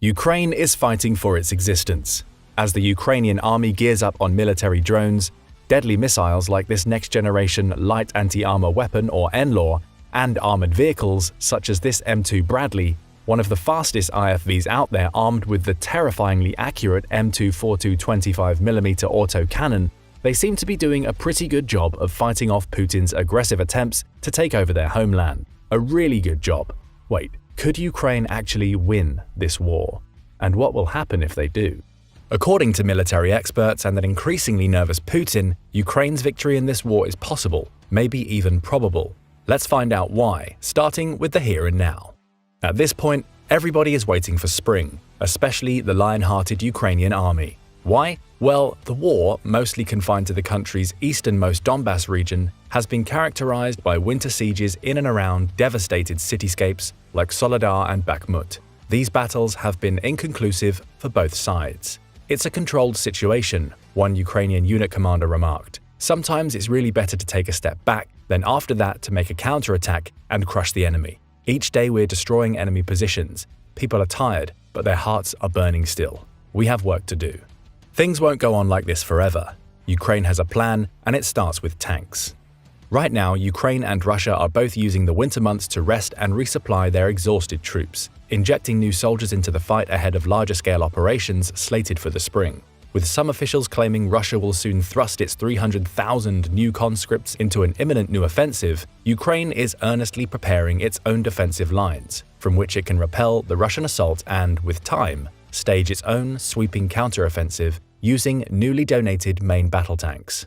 Ukraine is fighting for its existence. As the Ukrainian army gears up on military drones, deadly missiles like this next-generation light anti-armor weapon or NLAW, and armored vehicles such as this M2 Bradley, one of the fastest IFVs out there armed with the terrifyingly accurate M242 25mm auto cannon, they seem to be doing a pretty good job of fighting off Putin's aggressive attempts to take over their homeland. A really good job. Wait, could Ukraine actually win this war? And what will happen if they do? According to military experts and an increasingly nervous Putin, Ukraine's victory in this war is possible, maybe even probable. Let's find out why, starting with the here and now. At this point, everybody is waiting for spring, especially the lion-hearted Ukrainian army. Why? Well, the war, mostly confined to the country's easternmost Donbass region, has been characterized by winter sieges in and around devastated cityscapes like Soledar and Bakhmut. These battles have been inconclusive for both sides. It's a controlled situation, one Ukrainian unit commander remarked. Sometimes it's really better to take a step back, then after that to make a counterattack and crush the enemy. Each day we're destroying enemy positions. People are tired, but their hearts are burning still. We have work to do. Things won't go on like this forever. Ukraine has a plan, and it starts with tanks. Right now, Ukraine and Russia are both using the winter months to rest and resupply their exhausted troops, injecting new soldiers into the fight ahead of larger-scale operations slated for the spring. With some officials claiming Russia will soon thrust its 300,000 new conscripts into an imminent new offensive, Ukraine is earnestly preparing its own defensive lines, from which it can repel the Russian assault and, with time, stage its own sweeping counteroffensive using newly donated main battle tanks.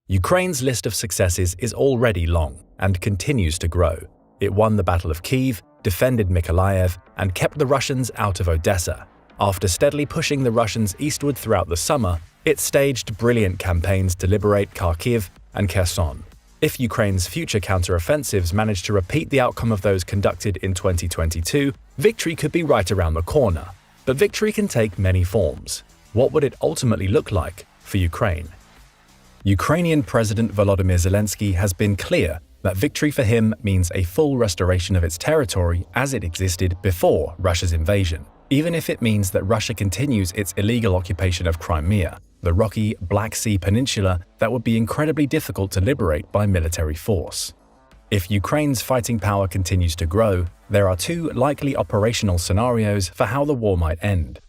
Ukraine's list of successes is already long and continues to grow. It won the Battle of Kyiv, defended Mykolaiv, and kept the Russians out of Odessa. After steadily pushing the Russians eastward throughout the summer, it staged brilliant campaigns to liberate Kharkiv and Kherson. If Ukraine's future counteroffensives manage to repeat the outcome of those conducted in 2022, victory could be right around the corner. But victory can take many forms. What would it ultimately look like for Ukraine? Ukrainian President Volodymyr Zelensky has been clear that victory for him means a full restoration of its territory as it existed before Russia's invasion, even if it means that Russia continues its illegal occupation of Crimea, the rocky Black Sea peninsula that would be incredibly difficult to liberate by military force. If Ukraine's fighting power continues to grow, there are two likely operational scenarios for how the war might end.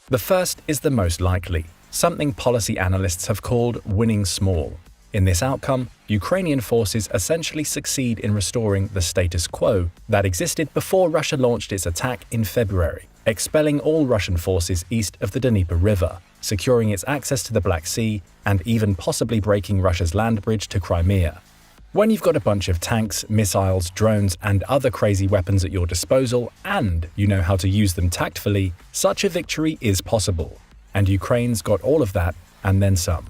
The first is the most likely, something policy analysts have called winning small. In this outcome, Ukrainian forces essentially succeed in restoring the status quo that existed before Russia launched its attack in February, expelling all Russian forces east of the Dnieper River, securing its access to the Black Sea, and even possibly breaking Russia's land bridge to Crimea. When you've got a bunch of tanks, missiles, drones, and other crazy weapons at your disposal, and you know how to use them tactfully, such a victory is possible. And Ukraine's got all of that, and then some.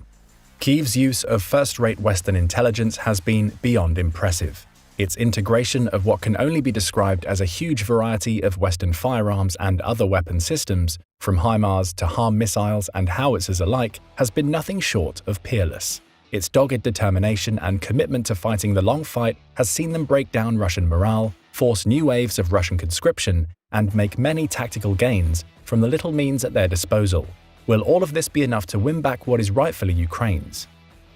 Kyiv's use of first-rate Western intelligence has been beyond impressive. Its integration of what can only be described as a huge variety of Western firearms and other weapon systems, from HIMARS to HARM missiles and howitzers alike, has been nothing short of peerless. Its dogged determination and commitment to fighting the long fight has seen them break down Russian morale, force new waves of Russian conscription, and make many tactical gains from the little means at their disposal. Will all of this be enough to win back what is rightfully Ukraine's?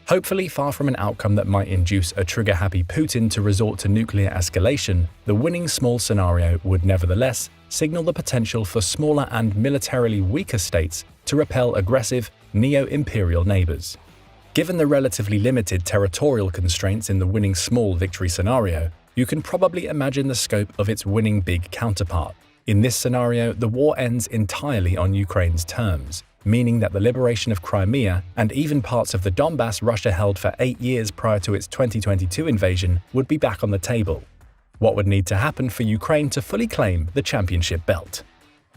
Hopefully far from an outcome that might induce a trigger-happy Putin to resort to nuclear escalation, the winning small scenario would nevertheless signal the potential for smaller and militarily weaker states to repel aggressive, neo-imperial neighbors. Given the relatively limited territorial constraints in the winning small victory scenario, you can probably imagine the scope of its winning big counterpart. In this scenario, the war ends entirely on Ukraine's terms, meaning that the liberation of Crimea and even parts of the Donbass Russia held for 8 years prior to its 2022 invasion would be back on the table. What would need to happen for Ukraine to fully claim the championship belt?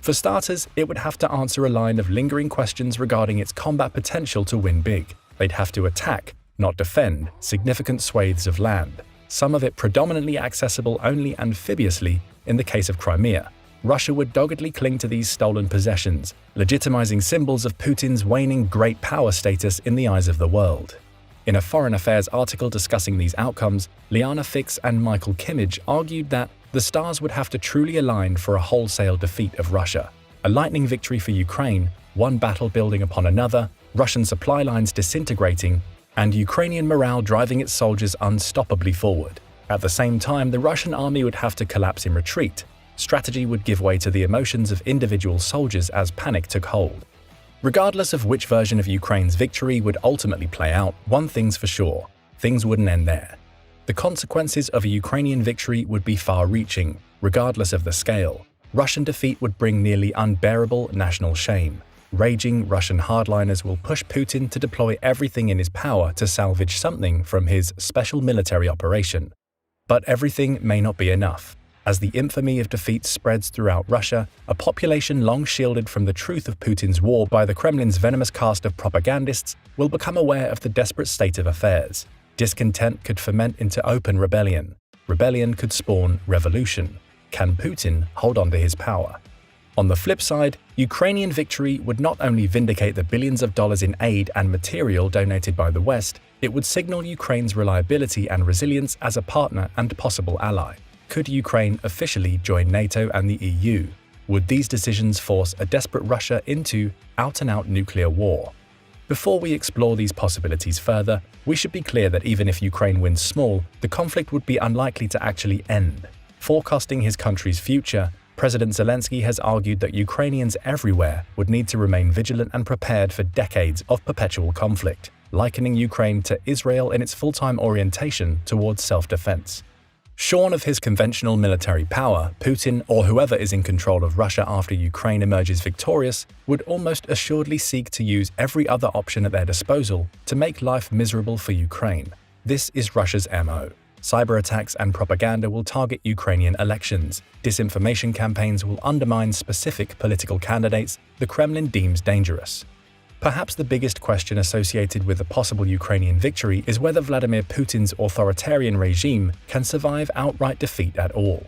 For starters, it would have to answer a line of lingering questions regarding its combat potential to win big. They'd have to attack, not defend, significant swathes of land, some of it predominantly accessible only amphibiously in the case of Crimea. Russia would doggedly cling to these stolen possessions, legitimizing symbols of Putin's waning great power status in the eyes of the world. In a Foreign Affairs article discussing these outcomes, Liana Fix and Michael Kimmage argued that the stars would have to truly align for a wholesale defeat of Russia. A lightning victory for Ukraine, one battle building upon another, Russian supply lines disintegrating, and Ukrainian morale driving its soldiers unstoppably forward. At the same time, the Russian army would have to collapse in retreat. Strategy would give way to the emotions of individual soldiers as panic took hold. Regardless of which version of Ukraine's victory would ultimately play out, one thing's for sure: things wouldn't end there. The consequences of a Ukrainian victory would be far-reaching, regardless of the scale. Russian defeat would bring nearly unbearable national shame. Raging Russian hardliners will push Putin to deploy everything in his power to salvage something from his special military operation. But everything may not be enough. As the infamy of defeat spreads throughout Russia, a population long shielded from the truth of Putin's war by the Kremlin's venomous cast of propagandists will become aware of the desperate state of affairs. Discontent could ferment into open rebellion. Rebellion could spawn revolution. Can Putin hold on to his power? On the flip side, Ukrainian victory would not only vindicate the billions of dollars in aid and material donated by the West, it would signal Ukraine's reliability and resilience as a partner and possible ally. Could Ukraine officially join NATO and the EU? Would these decisions force a desperate Russia into out-and-out nuclear war? Before we explore these possibilities further, we should be clear that even if Ukraine wins small, the conflict would be unlikely to actually end. Forecasting his country's future, President Zelensky has argued that Ukrainians everywhere would need to remain vigilant and prepared for decades of perpetual conflict, likening Ukraine to Israel in its full-time orientation towards self-defense. Shorn of his conventional military power, Putin, or whoever is in control of Russia after Ukraine emerges victorious, would almost assuredly seek to use every other option at their disposal to make life miserable for Ukraine. This is Russia's MO. Cyber attacks and propaganda will target Ukrainian elections. Disinformation campaigns will undermine specific political candidates the Kremlin deems dangerous. Perhaps the biggest question associated with a possible Ukrainian victory is whether Vladimir Putin's authoritarian regime can survive outright defeat at all.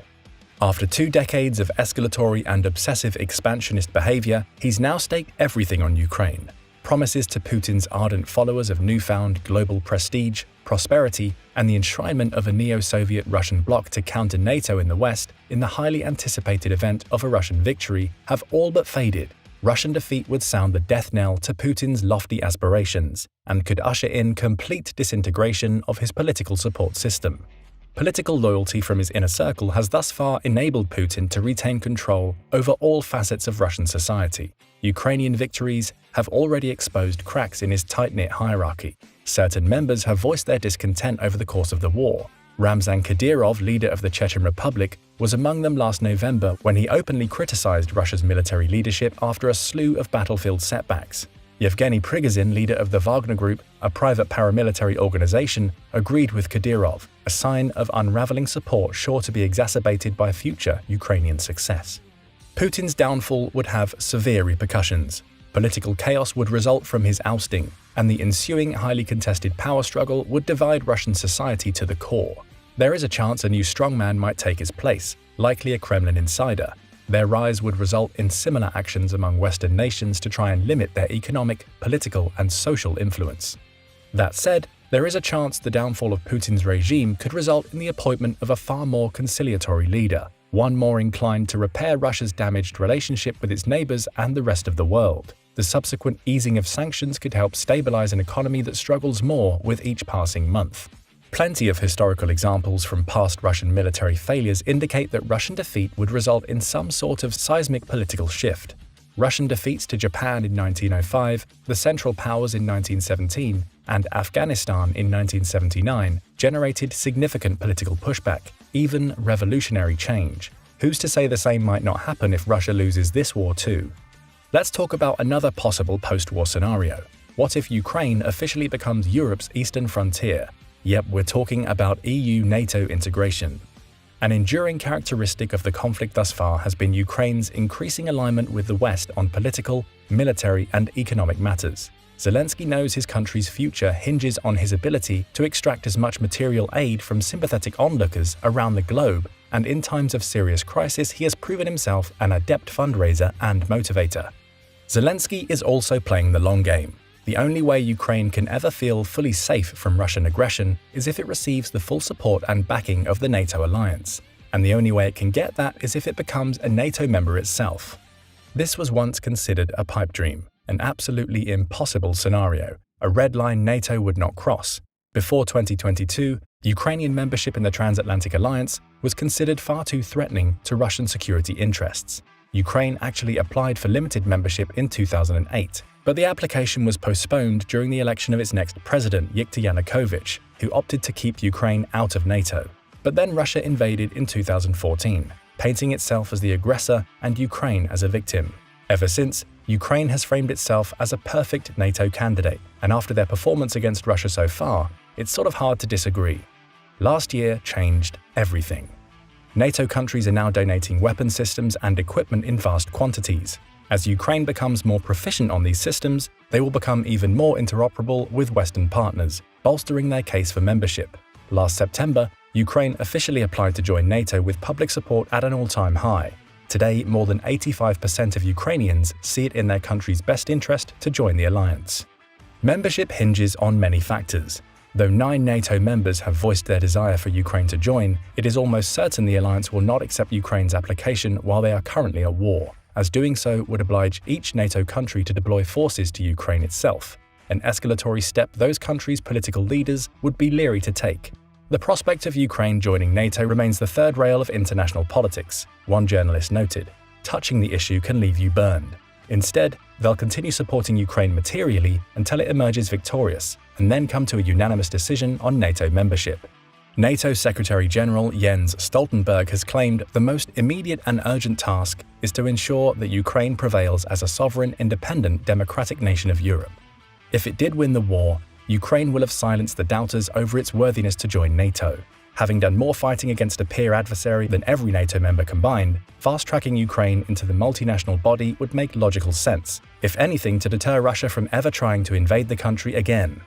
After 2 decades of escalatory and obsessive expansionist behavior, he's now staked everything on Ukraine. Promises to Putin's ardent followers of newfound global prestige, prosperity, and the enshrinement of a neo-Soviet Russian bloc to counter NATO in the West in the highly anticipated event of a Russian victory have all but faded. Russian defeat would sound the death knell to Putin's lofty aspirations and could usher in complete disintegration of his political support system. Political loyalty from his inner circle has thus far enabled Putin to retain control over all facets of Russian society. Ukrainian victories have already exposed cracks in his tight-knit hierarchy. Certain members have voiced their discontent over the course of the war. Ramzan Kadyrov, leader of the Chechen Republic, was among them last November when he openly criticized Russia's military leadership after a slew of battlefield setbacks. Yevgeny Prigozhin, leader of the Wagner Group, a private paramilitary organization, agreed with Kadyrov, a sign of unraveling support sure to be exacerbated by future Ukrainian success. Putin's downfall would have severe repercussions. Political chaos would result from his ousting, and the ensuing highly contested power struggle would divide Russian society to the core. There is a chance a new strongman might take his place, likely a Kremlin insider. Their rise would result in similar actions among Western nations to try and limit their economic, political, and social influence. That said, there is a chance the downfall of Putin's regime could result in the appointment of a far more conciliatory leader, one more inclined to repair Russia's damaged relationship with its neighbors and the rest of the world. The subsequent easing of sanctions could help stabilize an economy that struggles more with each passing month. Plenty of historical examples from past Russian military failures indicate that Russian defeat would result in some sort of seismic political shift. Russian defeats to Japan in 1905, the Central Powers in 1917, and Afghanistan in 1979 generated significant political pushback, even revolutionary change. Who's to say the same might not happen if Russia loses this war too? Let's talk about another possible post-war scenario. What if Ukraine officially becomes Europe's eastern frontier? Yep, we're talking about EU-NATO integration. An enduring characteristic of the conflict thus far has been Ukraine's increasing alignment with the West on political, military, and economic matters. Zelensky knows his country's future hinges on his ability to extract as much material aid from sympathetic onlookers around the globe, and in times of serious crisis he has proven himself an adept fundraiser and motivator. Zelensky is also playing the long game. The only way Ukraine can ever feel fully safe from Russian aggression is if it receives the full support and backing of the NATO alliance. And the only way it can get that is if it becomes a NATO member itself. This was once considered a pipe dream, an absolutely impossible scenario, a red line NATO would not cross. Before 2022, Ukrainian membership in the Transatlantic Alliance was considered far too threatening to Russian security interests. Ukraine actually applied for limited membership in 2008, but the application was postponed during the election of its next president, Viktor Yanukovych, who opted to keep Ukraine out of NATO. But then Russia invaded in 2014, painting itself as the aggressor and Ukraine as a victim. Ever since, Ukraine has framed itself as a perfect NATO candidate, and after their performance against Russia so far, it's sort of hard to disagree. Last year changed everything. NATO countries are now donating weapon systems and equipment in vast quantities. As Ukraine becomes more proficient on these systems, they will become even more interoperable with Western partners, bolstering their case for membership. Last September, Ukraine officially applied to join NATO with public support at an all-time high. Today, more than 85% of Ukrainians see it in their country's best interest to join the alliance. Membership hinges on many factors. Though 9 NATO members have voiced their desire for Ukraine to join, it is almost certain the alliance will not accept Ukraine's application while they are currently at war, as doing so would oblige each NATO country to deploy forces to Ukraine itself, an escalatory step those countries' political leaders would be leery to take. The prospect of Ukraine joining NATO remains the third rail of international politics, one journalist noted. Touching the issue can leave you burned. Instead, they'll continue supporting Ukraine materially until it emerges victorious, and then come to a unanimous decision on NATO membership. NATO Secretary-General Jens Stoltenberg has claimed the most immediate and urgent task is to ensure that Ukraine prevails as a sovereign, independent, democratic nation of Europe. If it did win the war, Ukraine will have silenced the doubters over its worthiness to join NATO. Having done more fighting against a peer adversary than every NATO member combined, fast-tracking Ukraine into the multinational body would make logical sense, if anything to deter Russia from ever trying to invade the country again.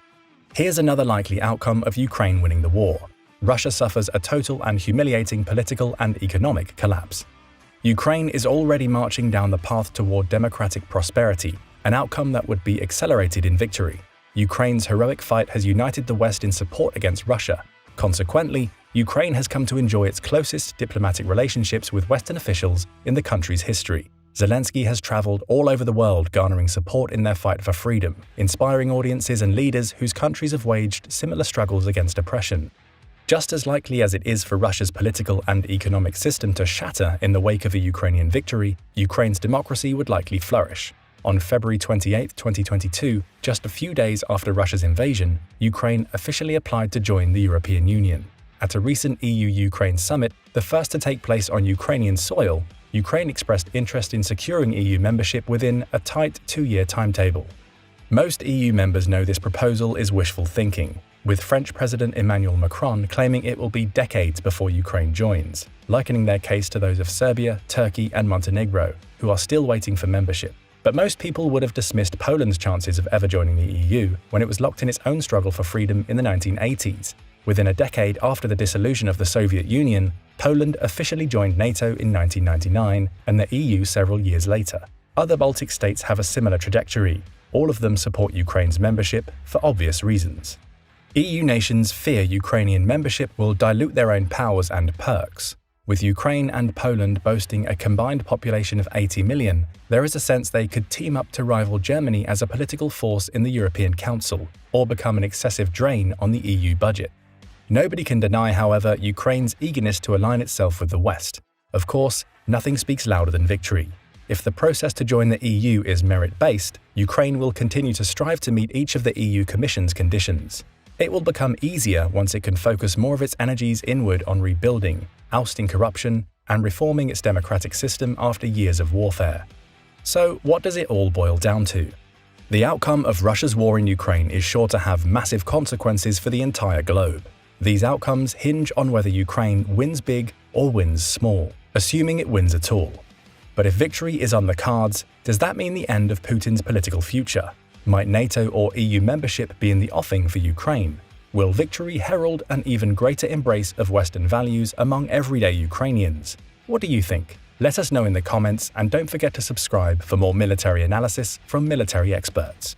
Here's another likely outcome of Ukraine winning the war. Russia suffers a total and humiliating political and economic collapse. Ukraine is already marching down the path toward democratic prosperity, an outcome that would be accelerated in victory. Ukraine's heroic fight has united the West in support against Russia. Consequently, Ukraine has come to enjoy its closest diplomatic relationships with Western officials in the country's history. Zelensky has traveled all over the world garnering support in their fight for freedom, inspiring audiences and leaders whose countries have waged similar struggles against oppression. Just as likely as it is for Russia's political and economic system to shatter in the wake of a Ukrainian victory, Ukraine's democracy would likely flourish. On February 28, 2022, just a few days after Russia's invasion, Ukraine officially applied to join the European Union. At a recent EU-Ukraine summit, the first to take place on Ukrainian soil, Ukraine expressed interest in securing EU membership within a tight 2-year timetable. Most EU members know this proposal is wishful thinking, with French President Emmanuel Macron claiming it will be decades before Ukraine joins, likening their case to those of Serbia, Turkey, and Montenegro, who are still waiting for membership. But most people would have dismissed Poland's chances of ever joining the EU when it was locked in its own struggle for freedom in the 1980s. Within a decade after the dissolution of the Soviet Union, Poland officially joined NATO in 1999 and the EU several years later. Other Baltic states have a similar trajectory. All of them support Ukraine's membership for obvious reasons. EU nations fear Ukrainian membership will dilute their own powers and perks. With Ukraine and Poland boasting a combined population of 80 million, there is a sense they could team up to rival Germany as a political force in the European Council, or become an excessive drain on the EU budget. Nobody can deny, however, Ukraine's eagerness to align itself with the West. Of course, nothing speaks louder than victory. If the process to join the EU is merit-based, Ukraine will continue to strive to meet each of the EU Commission's conditions. It will become easier once it can focus more of its energies inward on rebuilding, ousting corruption, and reforming its democratic system after years of warfare. So, what does it all boil down to? The outcome of Russia's war in Ukraine is sure to have massive consequences for the entire globe. These outcomes hinge on whether Ukraine wins big or wins small, assuming it wins at all. But if victory is on the cards, does that mean the end of Putin's political future? Might NATO or EU membership be in the offing for Ukraine? Will victory herald an even greater embrace of Western values among everyday Ukrainians? What do you think? Let us know in the comments, and don't forget to subscribe for more military analysis from military experts.